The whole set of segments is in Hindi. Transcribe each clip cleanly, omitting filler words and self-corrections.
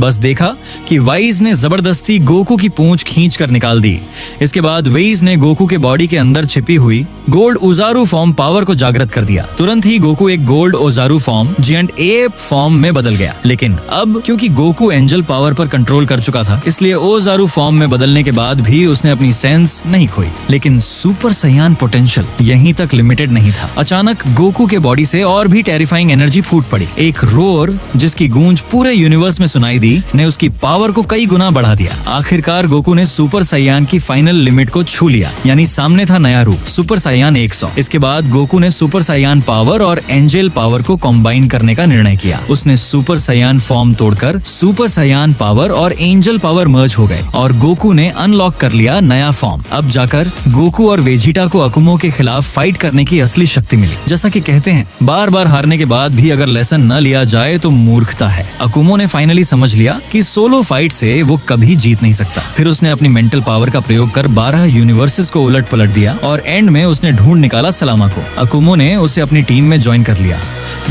बस देखा कि वाइज ने जबरदस्ती गोकू की पूंछ खींच कर निकाल दी। इसके बाद वेइज ने गोकू के बॉडी के अंदर छिपी हुई गोल्ड ओजारू फॉर्म पावर को जागृत कर दिया। तुरंत ही गोकू एक गोल्ड ओजारू फॉर्म जिएंट एप फॉर्म में बदल गया। लेकिन अब क्योंकि गोकू एंजल पावर पर कंट्रोल कर चुका था, इसलिए ओजारू फॉर्म में बदलने के बाद भी उसने अपनी सेंस नहीं खोई। लेकिन सुपर सैयान पोटेंशियल यहीं तक लिमिटेड नहीं था। अचानक गोकू के बॉडी से और भी टेरिफाइंग एनर्जी फूट पड़ी। एक रोर जिसकी गूंज पूरे यूनिवर्स में सुनाई दी ने उसकी पावर को कई गुना बढ़ा दिया। आखिरकार गोकू ने सुपर सैयान की फाइनल लिमिट को छू लिया, यानी सामने था नया रूप सुपर सैयान 100। इसके बाद गोकू ने सुपर सैयान पावर और एंजल पावर को कंबाइन करने का निर्णय किया। उसने सुपर सैयान फॉर्म तोड़कर सुपर सैयान पावर और एंजल पावर मर्ज हो गए और गोकू ने अनलॉक कर लिया नया फॉर्म। अब जाकर गोकू और वेजिटा को अकुमो के खिलाफ फाइट करने की असली शक्ति मिली। जैसा कि कहते हैं, बार बार हारने के बाद भी अगर लेसन न लिया जाए तो मूर्खता है। अकुमो ने फाइनली समझ लिया कि सोलो फाइट से वो कभी जीत नहीं सकता। फिर उसने अपनी मेंटल पावर का प्रयोग कर 12 यूनिवर्सेस को उलट पलट दिया और एंड में उसने ढूंढ निकाला सलामा को। अकुमो ने उसे अपनी टीम में ज्वाइन कर लिया।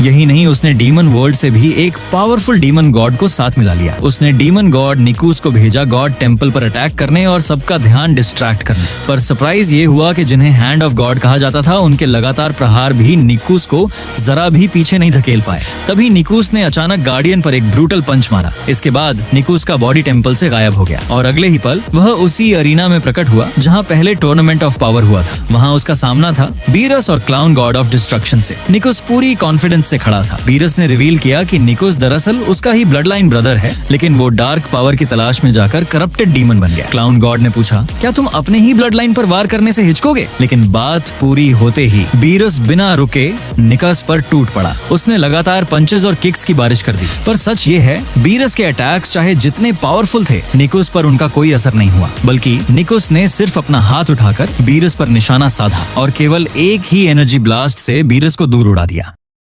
यही नहीं, उसने डीमन वर्ल्ड से भी एक पावरफुल डीमन गॉड को साथ मिला लिया। उसने डीमन गॉड निकूस को भेजा गॉड टेम्पल पर अटैक करने और सबका ध्यान डिस्ट्रैक्ट करने। पर सरप्राइज ये हुआ कि जिन्हें हैंड ऑफ गॉड कहा जाता था, उनके लगातार प्रहार भी निकूस को जरा भी पीछे नहीं धकेल पाए। तभी निकूस ने अचानक गार्डियन पर एक ब्रूटल पंच मारा। इसके बाद निकूस का बॉडी टेम्पल से गायब हो गया और अगले ही पल वह उसी अरीना में प्रकट हुआ जहाँ पहले टूर्नामेंट ऑफ पावर हुआ था। वहाँ उसका सामना था बीरस और क्लाउन गॉड ऑफ डिस्ट्रक्शन से। निकूस पूरी कॉन्फिडेंस से खड़ा था। बीरस ने रिवील किया कि निकूस दरअसल उसका ही ब्लड लाइन ब्रदर है, लेकिन वो डार्क पावर की तलाश में जाकर करप्टेड डीमन बन गया। क्लाउन गॉड ने पूछा, क्या तुम अपने ही ब्लड लाइन पर वार करने से हिचकोगे? लेकिन बात पूरी होते ही बीरस बिना रुके निकस पर टूट पड़ा। उसने लगातार पंचेस और किक्स की बारिश कर दी। पर सच ये है, बीरस के अटैक्स चाहे जितने पावरफुल थे, निकूस पर उनका कोई असर नहीं हुआ। बल्कि निकूस ने सिर्फ अपना हाथ उठाकर बीरस पर निशाना साधा और केवल एक ही एनर्जी ब्लास्ट से बीरस को दूर उड़ा दिया।